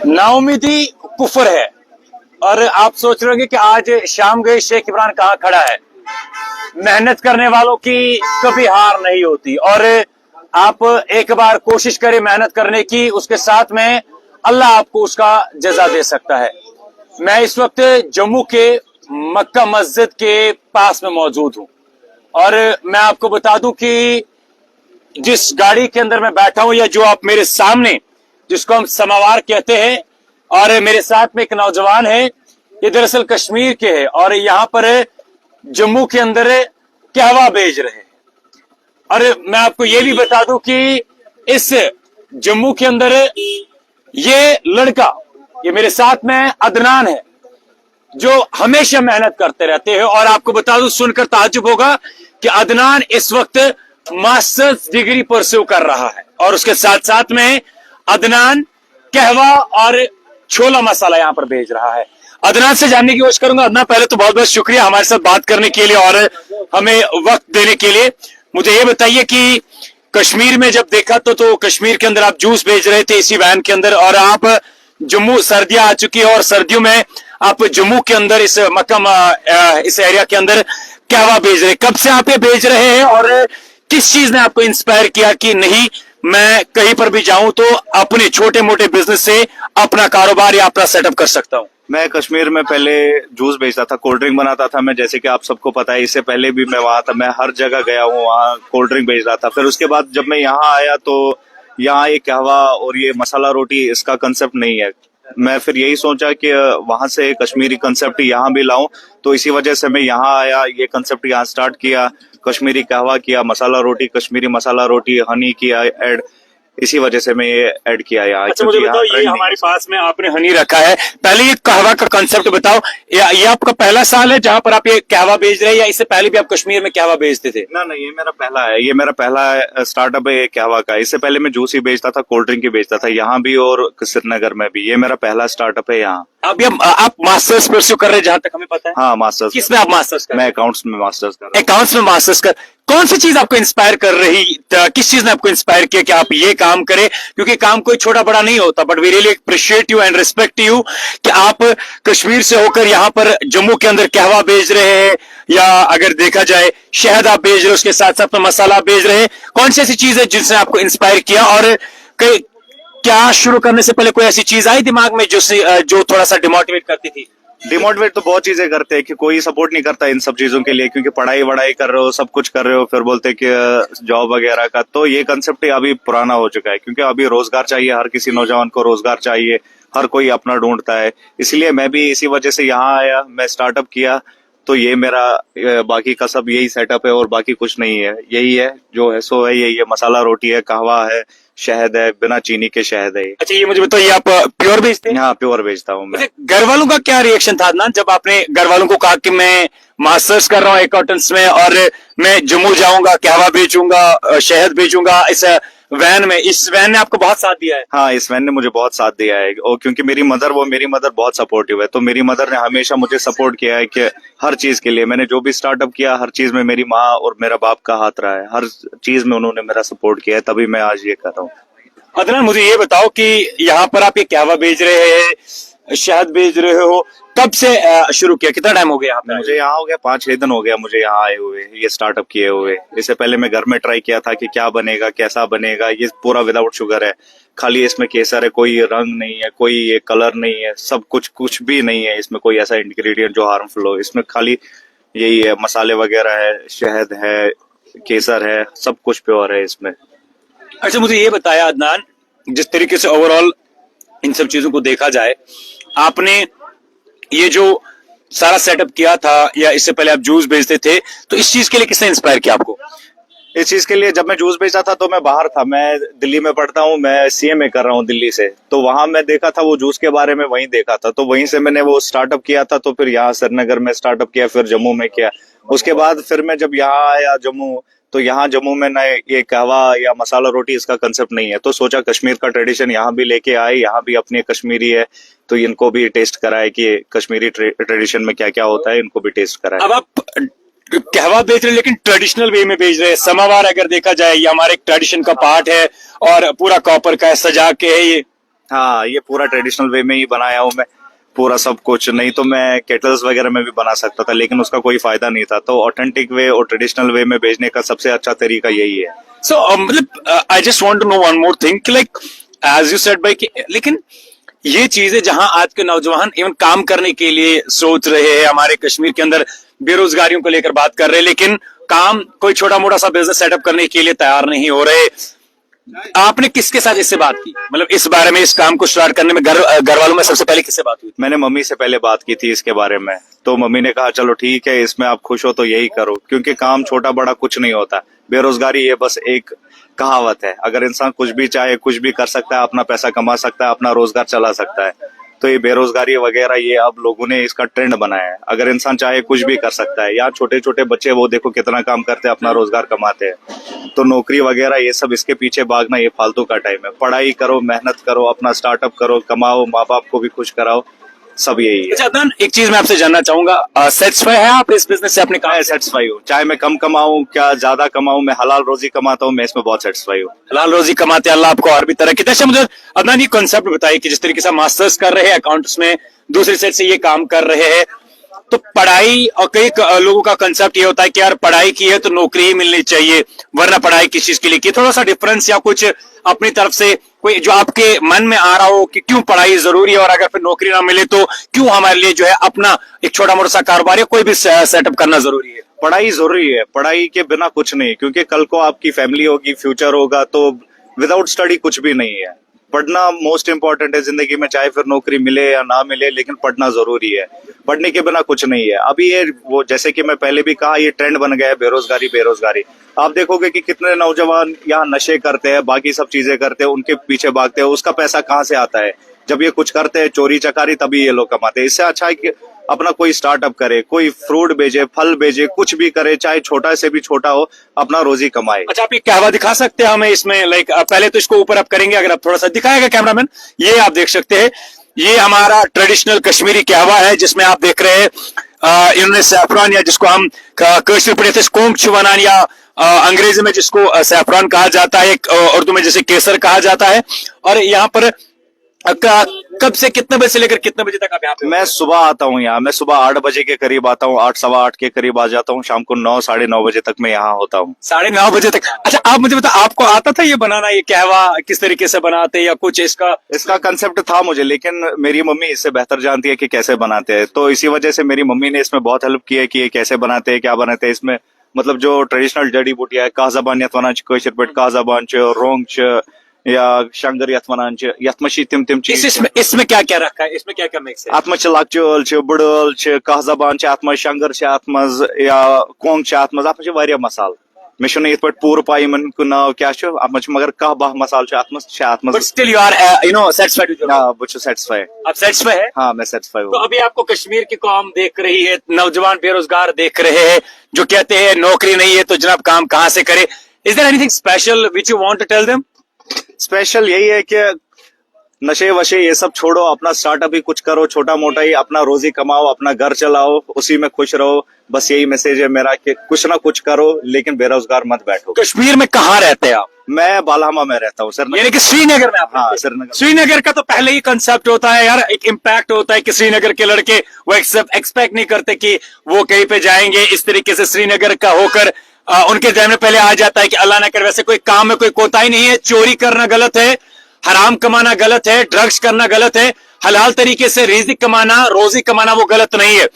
नाउमीदी कुफर है। और आप सोच रहे होंगे कि आज शाम गए शेख इमरान कहाँ खड़ा है। मेहनत करने वालों की कभी हार नहीं होती, और आप एक बार कोशिश करें मेहनत करने की, उसके साथ में अल्लाह आपको उसका जजा दे सकता है। मैं इस वक्त जम्मू के मक्का मस्जिद के पास में मौजूद हूं, और मैं आपको बता दूं कि जिस गाड़ी के अंदर मैं बैठा हूं, या जो आप मेरे सामने, जिसको हम समावार कहते हैं, और मेरे साथ में एक नौजवान है, ये दरअसल कश्मीर के हैं और यहां पर जम्मू के अंदर कहवा बेच रहे हैं। और मैं आपको ये भी बता दूं कि इस जम्मू के अंदर ये लड़का, ये मेरे साथ में अदनान है, जो हमेशा मेहनत करते रहते हैं। और आपको बता दूं, सुनकर ताज्जुब होगा कि अदनान इस वक्त मास्टर्स डिग्री परस्यू कर रहा है, और उसके साथ साथ में अदनान कहवा और छोला मसाला यहां पर भेज रहा है। अदनान से जानने की कोशिश करूंगा। अदनान, पहले तो बहुत बहुत शुक्रिया हमारे साथ बात करने के लिए और हमें वक्त देने के लिए। मुझे ये बताइए कि कश्मीर में जब देखा तो कश्मीर के अंदर आप जूस बेच रहे थे इसी वैन के अंदर, और आप जम्मू, सर्दियां आ चुकी है और सर्दियों में आप जम्मू के अंदर इस मक्का, इस एरिया के अंदर कहवा बेच रहे। कब से आप ये बेच रहे हैं, और किस चीज ने आपको इंस्पायर किया कि नहीं, मैं कहीं पर भी जाऊं तो अपने छोटे मोटे बिजनेस से अपना कारोबार या अपना सेटअप कर सकता हूं? मैं कश्मीर में पहले जूस बेचता था, कोल्ड ड्रिंक बनाता था मैं, जैसे कि आप सबको पता है। इससे पहले भी मैं वहां था, मैं हर जगह गया हूँ, वहाँ कोल्ड ड्रिंक बेच रहा था। फिर उसके बाद जब मैं यहाँ आया तो यहाँ ये कहवा और ये मसाला रोटी, इसका कंसेप्ट नहीं है। मैं फिर यही सोचा कि वहां से कश्मीरी कंसेप्ट यहाँ भी लाऊं, तो इसी वजह से मैं यहाँ आया, ये कंसेप्ट यहाँ स्टार्ट किया। कश्मीरी कहवा किया, मसाला रोटी, कश्मीरी मसाला रोटी, हनी किया ऐड, इसी वजह से मैं ये ऐड किया यहाँ। अच्छा, मुझे बताओ, ये हमारे पास में आपने हनी रखा है, पहले ये कहवा का कंसेप्ट बताओ। ये आपका पहला साल है जहां पर आप ये कहवा बेच रहे हैं, या इससे पहले भी आप कश्मीर में कहवा बेचते थे? ना, ये मेरा पहला है, ये मेरा पहला स्टार्टअप है ये कहवा का। इससे पहले मैं जूस ही बेचता था, कोल्ड ड्रिंक ही बेचता था, यहाँ भी और श्रीनगर में भी। ये मेरा पहला स्टार्टअप है यहाँ। अभी आप मास्टर्स परस्यू कर रहे हैं जहां तक हमें पता है? हाँ, मास्टर्स। किसमें आप मास्टर्स कर? मैं अकाउंट्स में मास्टर्स कर रहा हूँ। अकाउंट्स में मास्टर्स कर। कौन सी चीज आपको इंस्पायर कर रही, किस चीज ने आपको इंस्पायर किया कि आप ये काम करें? क्योंकि काम कोई छोटा बड़ा नहीं होता, but we really appreciate you and respect you कि आप कश्मीर से होकर यहाँ पर जम्मू के अंदर कहवा बेच रहे हैं, या अगर देखा जाए शहद आप बेच रहे हैं, उसके साथ साथ में मसाला आप बेच रहे हैं। कौन सी ऐसी चीज है जिसने आपको इंस्पायर किया, और क्या शुरू करने से पहले कोई ऐसी चीज आई दिमाग में जो थोड़ा सा डिमोटिवेट करती थी? डिमोटिवेट तो बहुत चीजें करते हैं कि कोई सपोर्ट नहीं करता इन सब चीजों के लिए, क्योंकि पढ़ाई वढ़ाई कर रहे हो, सब कुछ कर रहे हो, फिर बोलते हैं कि जॉब वगैरह का। तो ये कंसेप्ट अभी पुराना हो चुका है, क्योंकि अभी रोजगार चाहिए, हर किसी नौजवान को रोजगार चाहिए, हर कोई अपना ढूंढता है। इसलिए मैं भी इसी वजह से यहाँ आया, मैं स्टार्टअप किया। तो ये मेरा बाकी का सब यही सेटअप है, और बाकी कुछ नहीं है, यही है जो है सो है। यही है, मसाला रोटी है, कहवा है, शहद है, बिना चीनी के शहद है। अच्छा, ये मुझे बताओ, ये आप प्योर बेचते हैं? हाँ, प्योर बेचता हूँ मैं। घर वालों का क्या रिएक्शन था अदनान, जब आपने घर वालों को कहा कि मैं मास्टर्स कर रहा हूँ अकाउंटेंट्स में, और मैं जम्मू जाऊंगा, कहवा बेचूंगा, शहद बेचूंगा इस वैन में? इस वैन ने आपको बहुत साथ दिया है? हाँ, इस वैन ने मुझे बहुत साथ दिया है, और क्योंकि मेरी मदर बहुत सपोर्टिव है। तो मेरी मदर ने हमेशा मुझे सपोर्ट किया है कि हर चीज के लिए, मैंने जो भी स्टार्टअप किया, हर चीज में मेरी माँ और मेरा बाप का हाथ रहा है। हर चीज में उन्होंने मेरा सपोर्ट किया है, तभी मैं आज ये कर रहा हूँ। अदनान, मुझे ये बताओ कि यहाँ पर आप ये कहवा बेच रहे हैं, शहद बेच रहे हो, कब से शुरू किया? कितना टाइम हो गया यहाँ पे? मुझे यहाँ हो गया 5-6 दिन हो गया मुझे यहाँ आए हुए, ये स्टार्टअप किए हुए। इससे पहले मैं घर में ट्राई किया था कि क्या बनेगा, कैसा बनेगा। ये पूरा विदाउट शुगर है, खाली इसमें केसर है, कोई रंग नहीं है, कोई ये कलर नहीं है, सब कुछ भी नहीं है इसमें, कोई ऐसा इंग्रेडिएंट जो हार्मफुल हो। इसमें खाली यही है, मसाले वगैरह है, शहद है, केसर है, सब कुछ प्योर है इसमें। अच्छा, मुझे ये बताया अदनान, जिस तरीके से ओवरऑल इन सब चीजों को देखा जाए, आपने ये जो सारा सेटअप किया था, या इससे पहले आप जूस बेचते थे, तो इस चीज के लिए किसने इंस्पायर किया आपको? इस चीज के लिए जब मैं जूस बेचता था तो मैं बाहर था, मैं दिल्ली में पढ़ता हूँ, मैं सीएमए कर रहा हूँ दिल्ली से। तो वहां मैं देखा था वो जूस के बारे में, वहीं देखा था, तो वहीं से मैंने वो स्टार्टअप किया था। तो फिर यहाँ श्रीनगर में स्टार्टअप किया, फिर जम्मू में किया। उसके बाद फिर मैं जब यहाँ आया जम्मू, तो यहाँ जम्मू में ना ये कहवा या मसाला रोटी, इसका कंसेप्ट नहीं है। तो सोचा कश्मीर का ट्रेडिशन यहाँ भी लेके आए, यहाँ भी अपनी कश्मीरी है, तो इनको भी टेस्ट कराए कि कश्मीरी ट्रेडिशन में क्या क्या होता है, इनको भी टेस्ट कराए। अब आप कहवा बेच रहे हैं, लेकिन ट्रेडिशनल वे में बेच रहे हैं। समावार अगर देखा जाए ये हमारे एक ट्रेडिशन का पार्ट है और पूरा कॉपर का है, सजा के है ये। हाँ, ये पूरा ट्रेडिशनल वे में ही बनाया हूँ मैं, पूरा सब कुछ। नहीं तो मैं केटल्स वगैरह में भी बना सकता था, लेकिन उसका कोई फायदा नहीं था। तो ऑथेंटिक वे और ट्रेडिशनल वे में बेचने का सबसे अच्छा तरीका यही है। सो मतलब I just want to know one more thing, like as you said भाई, लेकिन ये चीजें जहां आज के नौजवान इवन काम करने के लिए सोच रहे हैं, हमारे कश्मीर के अंदर बेरोजगारियों को लेकर बात कर रहे हैं, लेकिन काम कोई छोटा मोटा सा बिजनेस सेटअप करने के लिए तैयार नहीं हो रहे। आपने किसके साथ इससे बात की, मतलब इस बारे में, इस काम को स्टार्ट करने में घर वालों में सबसे पहले किससे बात हुई? मैंने मम्मी से पहले बात की थी इसके बारे में, तो मम्मी ने कहा चलो ठीक है, इसमें आप खुश हो तो यही करो, क्योंकि काम छोटा बड़ा कुछ नहीं होता। बेरोजगारी ये बस एक कहावत है। अगर इंसान कुछ भी चाहे, कुछ भी कर सकता है, अपना पैसा कमा सकता है, अपना रोजगार चला सकता है। तो ये बेरोजगारी वगैरह ये अब लोगों ने इसका ट्रेंड बनाया है। अगर इंसान चाहे कुछ भी कर सकता है। यहाँ छोटे छोटे बच्चे वो देखो कितना काम करते हैं, अपना रोजगार कमाते हैं। तो नौकरी वगैरह ये सब, इसके पीछे भागना ये फालतू का टाइम है। पढ़ाई करो, मेहनत करो, अपना स्टार्टअप करो, कमाओ, माँ बाप को भी खुश कराओ, सब यही है। अच्छा अदनान, एक चीज मैं आपसे जानना चाहूंगा, सेटिस्फाई है आप इस बिजनेस से? अपने काम मैं सेटिस्फाई हूँ, चाहे मैं कम कमाऊं क्या ज्यादा कमाऊं, मैं हलाल रोजी कमाता हूँ, मैं इसमें बहुत सेटिस्फाई हूँ। हलाल रोजी कमाते हैं, अल्लाह आपको और भी तरक्की दे। अच्छा मुझे अदनान ये कॉन्सेप्ट बताइए कि जिस तरीके से मास्टर्स कर रहे हैं अकाउंट्स में, दूसरी साइड से ये काम कर रहे हैं, तो पढ़ाई, और कई लोगों का कंसेप्ट ये होता है कि यार पढ़ाई की है तो नौकरी ही मिलनी चाहिए, वरना पढ़ाई किस चीज के लिए की? थोड़ा सा डिफरेंस या कुछ अपनी तरफ से कोई जो आपके मन में आ रहा हो कि क्यों पढ़ाई जरूरी है, और अगर फिर नौकरी ना मिले तो क्यों हमारे लिए जो है अपना एक छोटा मोटा सा कारोबार या कोई भी सेटअप करना जरूरी है? पढ़ाई जरूरी है, पढ़ाई के बिना कुछ नहीं, क्योंकि कल को आपकी फैमिली होगी, फ्यूचर होगा, तो विदाउट स्टडी कुछ भी नहीं है। पढ़ना मोस्ट इंपॉर्टेंट है जिंदगी में, चाहे फिर नौकरी मिले या ना मिले, लेकिन पढ़ना जरूरी है। पढ़ने के बिना कुछ नहीं है। अभी ये वो जैसे कि मैं पहले भी कहा, ये ट्रेंड बन गया है बेरोजगारी बेरोजगारी। आप देखोगे कि कितने नौजवान यहाँ नशे करते हैं, बाकी सब चीजें करते हैं, उनके पीछे भागते हैं। उसका पैसा कहाँ से आता है? जब ये कुछ करते हैं चोरी चकारी, तभी ये लोग कमाते हैं। इससे अच्छा है कि अपना कोई स्टार्टअप करे, कोई फ्रूट बेचे, फल बेचे, कुछ भी करे, चाहे छोटा से भी छोटा हो, अपना रोजी कमाए। अच्छा आप ये कहवा दिखा सकते हैं हमें इसमें? लाइक पहले तो इसको ऊपर आप करेंगे, अगर आप थोड़ा सा दिखाएगा कैमरामैन, ये आप देख सकते हैं, ये हमारा ट्रेडिशनल कश्मीरी कहवा है, जिसमें आप देख रहे हैं इन्होंने सैफरान, या जिसको हम कश्मीर पढ़े थे कोंक चुवनान, या अंग्रेजी में जिसको सैफरान कहा जाता है, उर्दू में जैसे केसर कहा जाता है। और यहाँ पर कब से कितने बजे से लेकर कितने बजे तक आप यहाँ पे? मैं सुबह आता हूँ यहाँ, मैं सुबह 8 बजे के करीब आता हूँ, 8 सवा 8 के करीब आ जाता हूँ। शाम को 9 साढ़े 9 बजे तक मैं यहाँ होता हूँ। 9:30 बजे तक? अच्छा आप मुझे बता, आपको आता था ये बनाना, ये कहवा किस तरीके से बनाते या कुछ इसका कंसेप्ट था मुझे, लेकिन मेरी मम्मी इससे बेहतर जानती है कि कैसे बनाते हैं। तो इसी वजह से मेरी मम्मी ने इसमें बहुत हेल्प की है कि ये कैसे बनाते हैं, क्या बनाते हैं। इसमें मतलब जो ट्रेडिशनल जड़ी बूटियां है, काजाबान यतवाना कशर पे काजाबान रोंग या शंगर यतवान यथमशी तिम तिम चीज। इसमें क्या क्या रखा है, इसमें क्या क्या मिक्स है? अत लकचल बड़ल काजाबान अत शंगर अत या कोंग अत वारिया मसाल। मे ये पूर पाई नाव क्या मगर कह 12 मसाल सेटिस्फाई। आप सेटिस्फाई है? हाँ मैं सेटिस्फाई हूँ। तो अभी आपको कश्मीर की कौम देख रही है, नौजवान बेरोजगार देख रहे हैं, जो कहते हैं नौकरी नहीं है तो जनाब काम कहाँ से करे। Is there anything special which you want to tell them? Special यही है कि नशे वशे ये सब छोड़ो, अपना स्टार्टअप ही कुछ करो, छोटा मोटा ही, अपना रोजी कमाओ, अपना घर चलाओ, उसी में खुश रहो। बस यही मैसेज है मेरा कि कुछ ना कुछ करो, लेकिन बेरोजगार मत बैठो। कश्मीर में कहाँ रहते हैं आप? मैं बालामा में रहता हूँ सर। यानी कि श्रीनगर में? हाँ श्रीनगर। श्रीनगर का तो पहले ही कंसेप्ट होता है यार, एक इम्पैक्ट होता है कि श्रीनगर के लड़के वो एक्सपेक्ट नहीं करते कि वो कहीं पे जाएंगे। इस तरीके से श्रीनगर का होकर उनके ध्यान में पहले आ जाता है कि अल्लाह ना करे वैसे कोई काम में कोई कोताही नहीं है, चोरी करना गलत है, हराम कमाना गलत है, ड्रग्स करना गलत है, हलाल तरीके से रिज़्क कमाना, रोजी कमाना वो गलत नहीं है।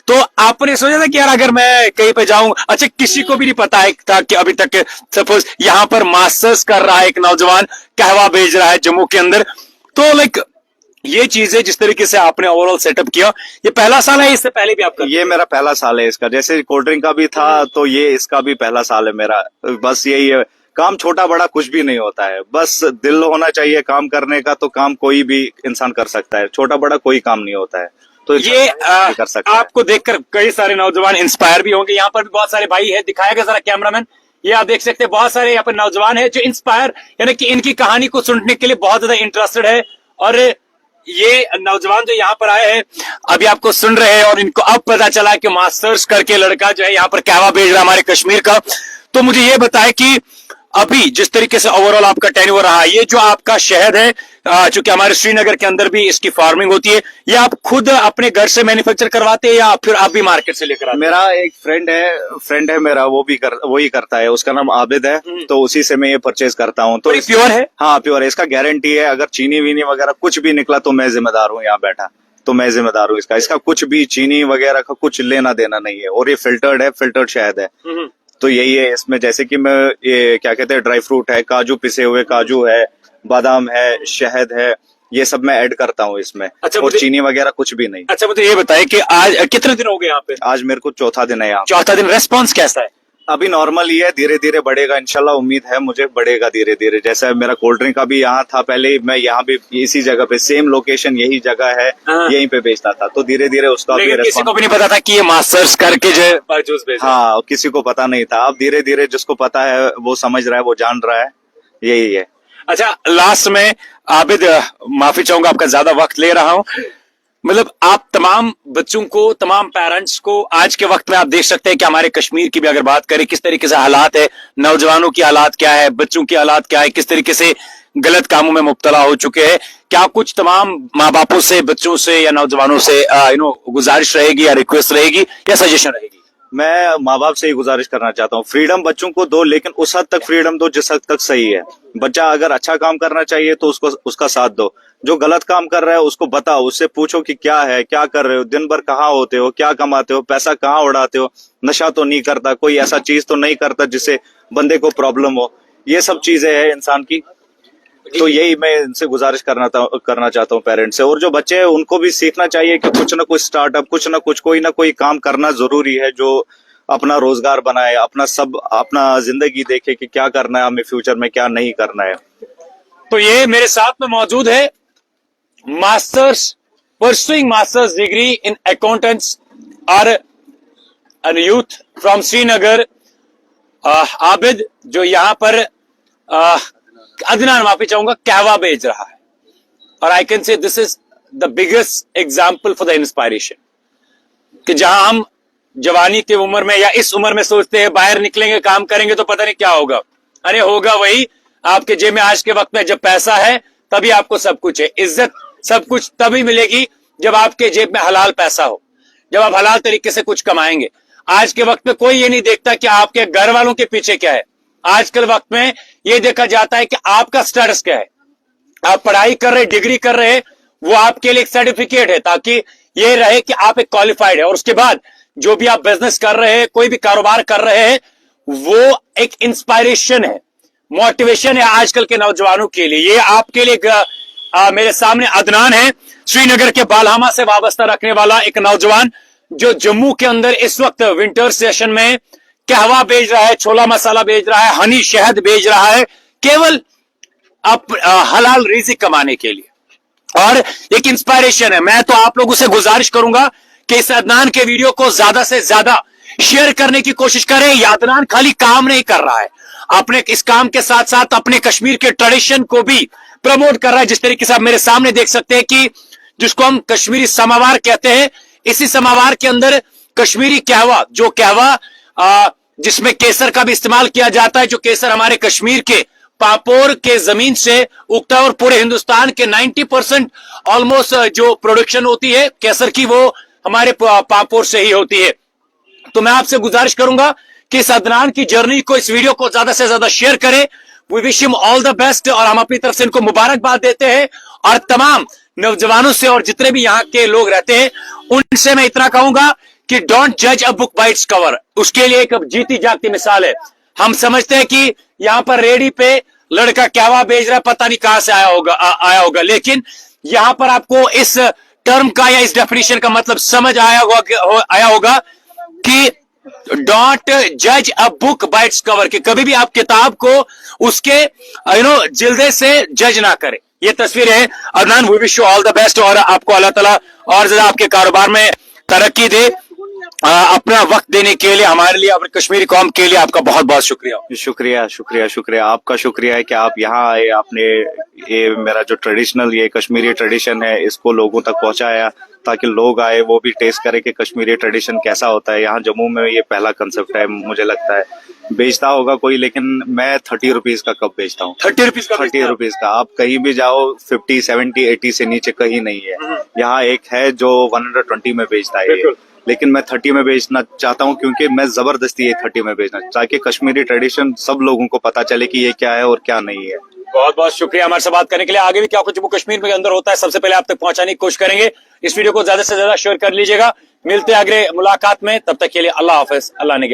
तो आपने सोचा था कि यार अगर मैं कहीं पे जाऊं, अच्छा किसी को भी नहीं पता है था कि अभी तक सपोज यहां पर मास्टर्स कर रहा है एक नौजवान, कहवा भेज रहा है जम्मू के अंदर, तो लाइक ये चीजें जिस तरीके से आपने ओवरऑल सेटअप किया, ये पहला साल है? इससे पहले भी आपका? ये मेरा पहला साल है इसका। जैसे कोल्ड ड्रिंक का भी था तो ये इसका भी पहला साल है मेरा। बस यही है, काम छोटा बड़ा कुछ भी नहीं होता है, बस दिल होना चाहिए काम करने का, तो काम कोई भी इंसान कर सकता है, छोटा बड़ा कोई काम नहीं होता है। तो ये कर सकता है। आपको देखकर कई सारे नौजवान इंस्पायर भी होंगे। यहाँ पर भी बहुत सारे भाई है, दिखाएगा जरा कैमरामैन, ये आप देख सकते हैं बहुत सारे यहाँ पर नौजवान है जो इंस्पायर, यानी कि इनकी कहानी को सुनने के लिए बहुत ज्यादा इंटरेस्टेड है। और ये नौजवान जो यहाँ पर आए हैं अभी आपको सुन रहे हैं और इनको अब पता चला कि मास्टर्स करके लड़का जो है यहाँ पर कहवा भेज रहा है हमारे कश्मीर का। तो मुझे ये बताए कि अभी जिस तरीके से ओवरऑल आपका टेन्योर रहा, ये जो आपका शहद है चूंकि हमारे श्रीनगर के अंदर भी इसकी फार्मिंग होती है, ये आप खुद अपने घर से मैन्युफैक्चर करवाते हैं या फिर आप भी मार्केट से लेकर आते हैं? मेरा एक फ्रेंड है मेरा, वही करता है, उसका नाम आबिद है, तो उसी से मैं ये परचेज करता हूँ। तो प्योर है? हाँ प्योर है, इसका गारंटी है। अगर चीनी वीनी वगैरह कुछ भी निकला तो मैं जिम्मेदार हूँ, यहाँ बैठा तो मैं जिम्मेदार हूँ इसका कुछ भी चीनी वगैरह का कुछ लेना देना नहीं है। और ये फिल्टर्ड शहद है। तो यही है इसमें, जैसे कि मैं ये क्या कहते हैं ड्राई फ्रूट है, काजू पिसे हुए काजू है, बादाम है, शहद है, ये सब मैं ऐड करता हूँ इसमें। अच्छा, और चीनी वगैरह कुछ भी नहीं। अच्छा मुझे ये बताइए कि आज कितने दिन हो गए यहाँ पे? आज मेरे को चौथा दिन है यहाँ। चौथा दिन। रेस्पॉन्स कैसा है? अभी नॉर्मल ही है, धीरे धीरे बढ़ेगा इंशाल्लाह, उम्मीद है मुझे बढ़ेगा धीरे धीरे। जैसा मेरा कोल्ड ड्रिंक का भी यहाँ था पहले, मैं यहाँ भी इसी जगह पे, सेम लोकेशन यही जगह है, यहीं पे बेचता था। तो धीरे धीरे उसका भी किसी को भी नहीं पता था कि ये मास्टर्स करके जो जूस बेच। हाँ, किसी को पता नहीं था। अब धीरे धीरे जिसको पता है वो समझ रहा है, वो जान रहा है, यही है। अच्छा लास्ट में आबिद, माफी चाहूंगा आपका ज्यादा वक्त ले रहा हूं, मतलब आप तमाम बच्चों को, तमाम पेरेंट्स को आज के वक्त में आप देख सकते हैं कि हमारे कश्मीर की भी अगर बात करें किस तरीके से हालात है, नौजवानों की हालात क्या है, बच्चों की हालात क्या है, किस तरीके से गलत कामों में मुब्तला हो चुके हैं। क्या कुछ तमाम माँ बापों से, बच्चों से या नौजवानों से गुजारिश रहेगी या रिक्वेस्ट रहेगी या सजेशन रहेगी? मैं माँ बाप से ही गुजारिश करना चाहता हूँ, फ्रीडम बच्चों को दो, लेकिन उस हद तक फ्रीडम दो जिस हद तक सही है। बच्चा अगर अच्छा काम करना चाहिए तो उसका साथ दो। जो गलत काम कर रहा है उसको बताओ, उससे पूछो कि क्या है, क्या कर रहे हो, दिन भर कहाँ होते हो, क्या कमाते हो, पैसा कहाँ उड़ाते हो, नशा तो नहीं करता, कोई ऐसा चीज तो नहीं करता जिससे बंदे को प्रॉब्लम हो। ये सब चीजें हैं इंसान की। तो यही मैं इनसे गुजारिश करना चाहता हूँ पेरेंट्स से। और जो बच्चे हैं उनको भी सीखना चाहिए कि कुछ ना कुछ स्टार्टअप, कुछ ना कुछ, कोई ना कोई काम करना जरूरी है, जो अपना रोजगार बनाए, अपना जिंदगी देखे कि क्या करना है हमें फ्यूचर में, क्या नहीं करना है। तो ये मेरे साथ में मौजूद है pursuing master's degree in accountants और an youth from Srinagar, Abid, जो यहाँ पर अदनान, माफी चाहूंगा, कहवा बेच रहा है। और I can say this is the biggest example for the inspiration कि जहां हम जवानी की उम्र में या इस उम्र में सोचते हैं बाहर निकलेंगे, काम करेंगे तो पता नहीं क्या होगा। अरे होगा वही, आपके जेब में आज के वक्त में जब पैसा है तभी आपको सब कुछ है। इज्जत सब कुछ तभी मिलेगी जब आपके जेब में हलाल पैसा हो, जब आप हलाल तरीके से कुछ कमाएंगे। आज के वक्त में कोई ये नहीं देखता कि आपके घर वालों के पीछे क्या है। आजकल वक्त में ये देखा जाता है कि आपका स्टेटस क्या है। आप पढ़ाई कर रहे, डिग्री कर रहे, वो आपके लिए एक सर्टिफिकेट है ताकि ये रहे कि आप एक क्वालिफाइड है। और उसके बाद जो भी आप बिजनेस कर रहे हैं, कोई भी कारोबार कर रहे हैं, वो एक इंस्पायरेशन है, मोटिवेशन है आजकल के नौजवानों के लिए। ये आपके लिए मेरे सामने अदनान है, श्रीनगर के बालहामा से वाबस्ता रखने वाला एक नौजवान, जो जम्मू के अंदर इस वक्त विंटर सेशन में कहवा बेच रहा है, छोला मसाला बेच रहा है, हनी शहद बेच रहा है, केवल हलाल रिज़्क कमाने के लिए। और एक इंस्पायरेशन है। मैं तो आप लोगों से गुजारिश करूंगा कि इस अदनान के वीडियो को ज्यादा से ज्यादा शेयर करने की कोशिश करें। ये अदनान खाली काम नहीं कर रहा है, अपने इस काम के साथ साथ अपने कश्मीर के ट्रेडिशन को भी प्रमोट कर रहा है। जिस तरीके से आप मेरे सामने देख सकते हैं कि जिसको हम कश्मीरी समावार कहते हैं, इसी समावार के अंदर कश्मीरी कहवा, जो कहवा जिसमें केसर का भी इस्तेमाल किया जाता है, जो केसर हमारे कश्मीर के पापोर के जमीन से उगता है और पूरे हिंदुस्तान के 90% ऑलमोस्ट जो प्रोडक्शन होती है केसर की, वो हमारे पापोर से ही होती है। तो मैं आपसे गुजारिश करूंगा कि इस अदनान की जर्नी को, इस वीडियो को ज्यादा से ज्यादा शेयर करें। We wish him all the best और हम अपनी तरफ से इनको मुबारकबाद देते हैं। और तमाम नौजवानों से और जितने भी यहाँ के लोग रहते हैं उनसे मैं इतना कहूंगा कि डोंट जज a book by its cover. उसके लिए एक जीती जागती मिसाल है। हम समझते हैं कि यहाँ पर रेडी पे लड़का कहवा बेच रहा है, पता नहीं कहां से आया होगा, लेकिन यहां पर आपको इस टर्म का या इस डेफिनेशन का मतलब समझ आया होगा कि डोंट जज a book by its cover, कि कभी भी आप किताब को उसके जिल्दे से जज ना करें। ये तस्वीर है Adnan. We wish you all the best और आपको अल्लाह ताला और ज्यादा आपके कारोबार में तरक्की दे। अपना वक्त देने के लिए हमारे लिए, अपने कश्मीरी कौम के लिए आपका बहुत बहुत शुक्रिया। शुक्रिया शुक्रिया शुक्रिया, आपका शुक्रिया है कि आप यहाँ आए, आपने ये मेरा जो ट्रेडिशनल ये कश्मीरी ट्रेडिशन है इसको लोगों तक पहुंचाया, ताकि लोग आए वो भी टेस्ट करें कि कश्मीरी ट्रेडिशन कैसा होता है। यहाँ जम्मू में ये पहला कंसेप्ट है, मुझे लगता है बेचता होगा कोई, लेकिन मैं 30 रुपीज का कप बेचता हूँ। 30 रुपीज का 30 रुपीज का। आप कहीं भी जाओ 50, 70, 80 से नीचे कहीं नहीं है। यहाँ एक है जो 120 में बेचता है ये, लेकिन मैं 30 में बेचना चाहता हूँ, क्योंकि मैं जबरदस्ती ये 30 में बेचना, ताकि कश्मीरी ट्रेडिशन सब लोगों को पता चले कि ये क्या है और क्या नहीं है। बहुत बहुत शुक्रिया हमारे से बात करने के लिए। आगे भी क्या कुछ जम्मू कश्मीर में अंदर होता है सबसे पहले आप तक पहुंचाने की कोशिश करेंगे। इस वीडियो को ज्यादा से ज्यादा शेयर कर लीजिएगा। मिलते हैं अगले मुलाकात में, तब तक के लिए अल्लाह हाफिज, अल्लाह ने